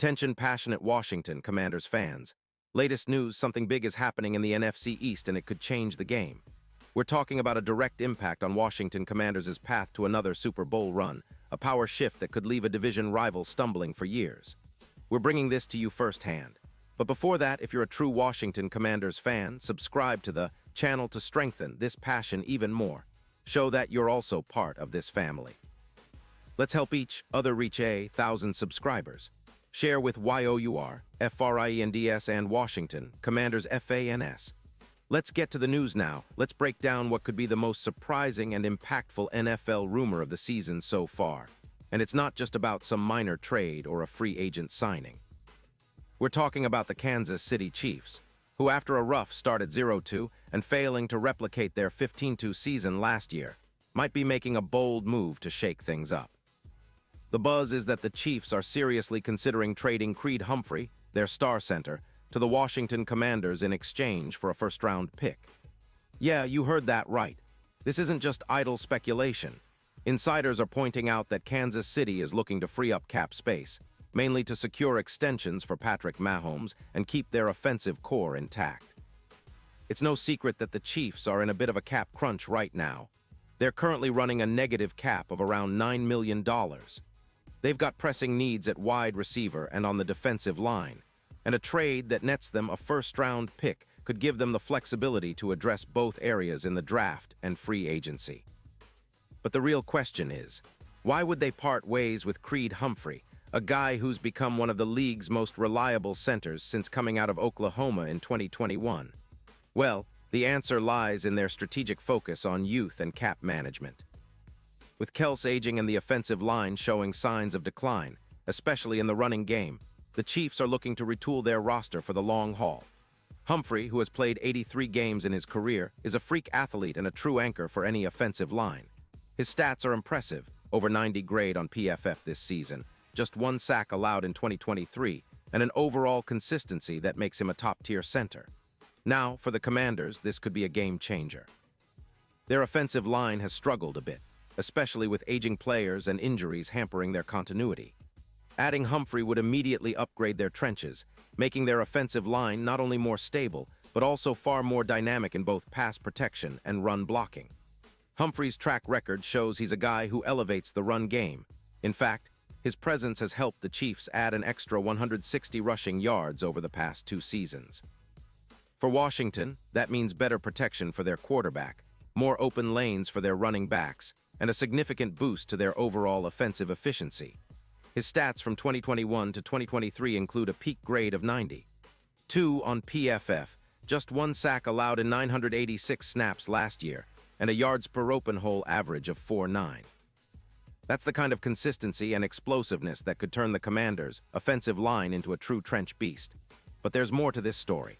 Attention passionate Washington Commanders fans. Latest news, something big is happening in the NFC East and it could change the game. We're talking about a direct impact on Washington Commanders' path to another Super Bowl run, a power shift that could leave a division rival stumbling for years. We're bringing this to you firsthand. But before that, if you're a true Washington Commanders fan, subscribe to the channel to strengthen this passion even more. Show that you're also part of this family. Let's help each other reach 1,000 subscribers. Share with YOUR, FRIENDS and Washington, Commanders FANS. Let's get to the news now. Let's break down what could be the most surprising and impactful NFL rumor of the season so far. And it's not just about some minor trade or a free agent signing. We're talking about the Kansas City Chiefs, who after a rough start at 0-2 and failing to replicate their 15-2 season last year, might be making a bold move to shake things up. The buzz is that the Chiefs are seriously considering trading Creed Humphrey, their star center, to the Washington Commanders in exchange for a first-round pick. Yeah, you heard that right. This isn't just idle speculation. Insiders are pointing out that Kansas City is looking to free up cap space, mainly to secure extensions for Patrick Mahomes and keep their offensive core intact. It's no secret that the Chiefs are in a bit of a cap crunch right now. They're currently running a negative cap of around $9 million. They've got pressing needs at wide receiver and on the defensive line, and a trade that nets them a first-round pick could give them the flexibility to address both areas in the draft and free agency. But the real question is, why would they part ways with Creed Humphrey, a guy who's become one of the league's most reliable centers since coming out of Oklahoma in 2021? Well, the answer lies in their strategic focus on youth and cap management. With Kels aging and the offensive line showing signs of decline, especially in the running game, the Chiefs are looking to retool their roster for the long haul. Humphrey, who has played 83 games in his career, is a freak athlete and a true anchor for any offensive line. His stats are impressive, over 90 grade on PFF this season, just one sack allowed in 2023, and an overall consistency that makes him a top-tier center. Now, for the Commanders, this could be a game changer. Their offensive line has struggled a bit, especially with aging players and injuries hampering their continuity. Adding Humphrey would immediately upgrade their trenches, making their offensive line not only more stable, but also far more dynamic in both pass protection and run blocking. Humphrey's track record shows he's a guy who elevates the run game. In fact, his presence has helped the Chiefs add an extra 160 rushing yards over the past 2 seasons. For Washington, that means better protection for their quarterback, more open lanes for their running backs, and a significant boost to their overall offensive efficiency. His stats from 2021 to 2023 include a peak grade of 90.2 on PFF, just one sack allowed in 986 snaps last year, and a yards per open hole average of 4.9. That's the kind of consistency and explosiveness that could turn the Commanders' offensive line into a true trench beast. But there's more to this story.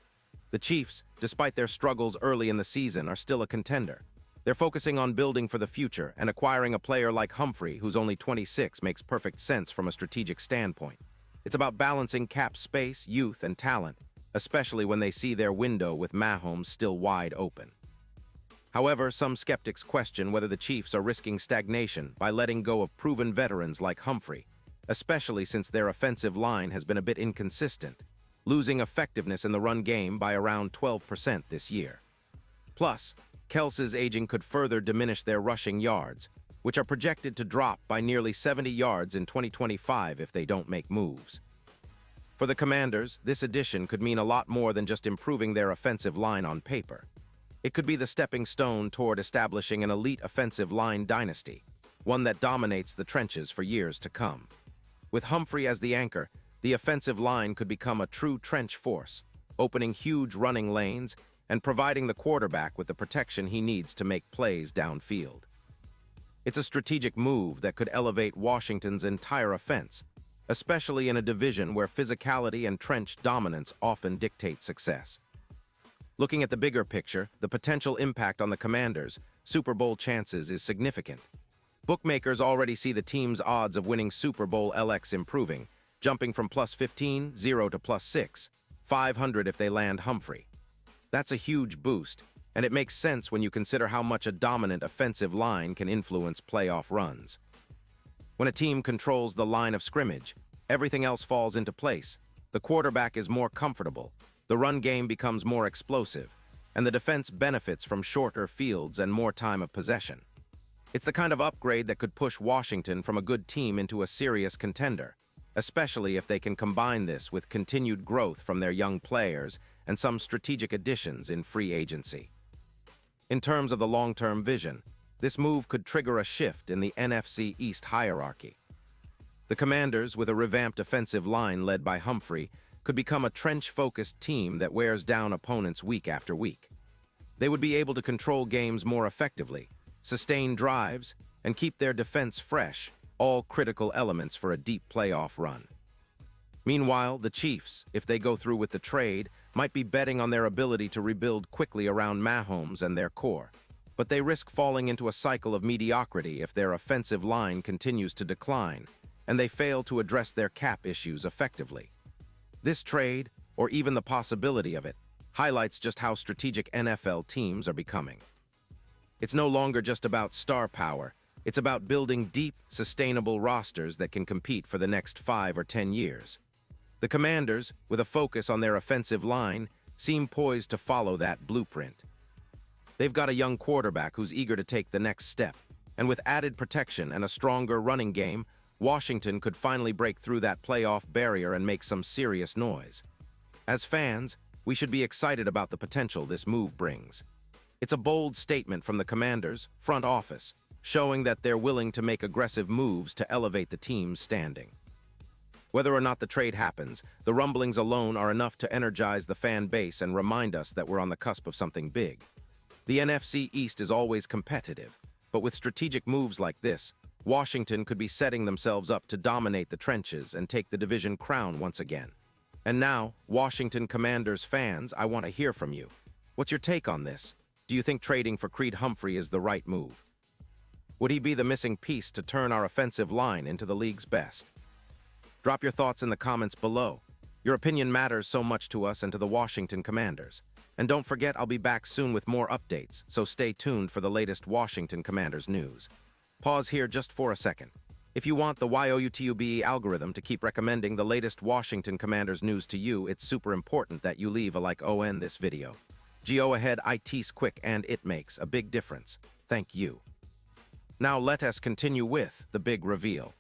The Chiefs, despite their struggles early in the season, are still a contender. They're focusing on building for the future, and acquiring a player like Humphrey, who's only 26, makes perfect sense from a strategic standpoint. It's about balancing cap space, youth, and talent, especially when they see their window with Mahomes still wide open. However, some skeptics question whether the Chiefs are risking stagnation by letting go of proven veterans like Humphrey, especially since their offensive line has been a bit inconsistent, losing effectiveness in the run game by around 12% this year. Plus, Kels's aging could further diminish their rushing yards, which are projected to drop by nearly 70 yards in 2025 if they don't make moves. For the Commanders, this addition could mean a lot more than just improving their offensive line on paper. It could be the stepping stone toward establishing an elite offensive line dynasty, one that dominates the trenches for years to come. With Humphrey as the anchor, the offensive line could become a true trench force, opening huge running lanes and providing the quarterback with the protection he needs to make plays downfield. It's a strategic move that could elevate Washington's entire offense, especially in a division where physicality and trench dominance often dictate success. Looking at the bigger picture, the potential impact on the Commanders' Super Bowl chances is significant. Bookmakers already see the team's odds of winning Super Bowl LX improving, jumping from +15, 0 to +6, 500 if they land Humphrey. That's a huge boost, and it makes sense when you consider how much a dominant offensive line can influence playoff runs. When a team controls the line of scrimmage, everything else falls into place. The quarterback is more comfortable, the run game becomes more explosive, and the defense benefits from shorter fields and more time of possession. It's the kind of upgrade that could push Washington from a good team into a serious contender, especially if they can combine this with continued growth from their young players and some strategic additions in free agency. In terms of the long-term vision, this move could trigger a shift in the NFC East hierarchy. The Commanders, with a revamped offensive line led by Humphrey, could become a trench-focused team that wears down opponents week after week. They would be able to control games more effectively, sustain drives, and keep their defense fresh, all critical elements for a deep playoff run. Meanwhile, the Chiefs, if they go through with the trade, might be betting on their ability to rebuild quickly around Mahomes and their core. But they risk falling into a cycle of mediocrity if their offensive line continues to decline, and they fail to address their cap issues effectively. This trade, or even the possibility of it, highlights just how strategic NFL teams are becoming. It's no longer just about star power, it's about building deep, sustainable rosters that can compete for the next 5 or 10 years. The Commanders, with a focus on their offensive line, seem poised to follow that blueprint. They've got a young quarterback who's eager to take the next step, and with added protection and a stronger running game, Washington could finally break through that playoff barrier and make some serious noise. As fans, we should be excited about the potential this move brings. It's a bold statement from the Commanders' front office, showing that they're willing to make aggressive moves to elevate the team's standing. Whether or not the trade happens, the rumblings alone are enough to energize the fan base and remind us that we're on the cusp of something big. The NFC East is always competitive, but with strategic moves like this, Washington could be setting themselves up to dominate the trenches and take the division crown once again. And now, Washington Commanders fans, I want to hear from you. What's your take on this? Do you think trading for Creed Humphrey is the right move? Would he be the missing piece to turn our offensive line into the league's best? Drop your thoughts in the comments below. Your opinion matters so much to us and to the Washington Commanders. And don't forget, I'll be back soon with more updates, so stay tuned for the latest Washington Commanders news. Pause here just for a second. If you want the YouTube algorithm to keep recommending the latest Washington Commanders news to you, it's super important that you leave a like on this video. Go ahead, it's quick and it makes a big difference. Thank you. Now let us continue with the big reveal.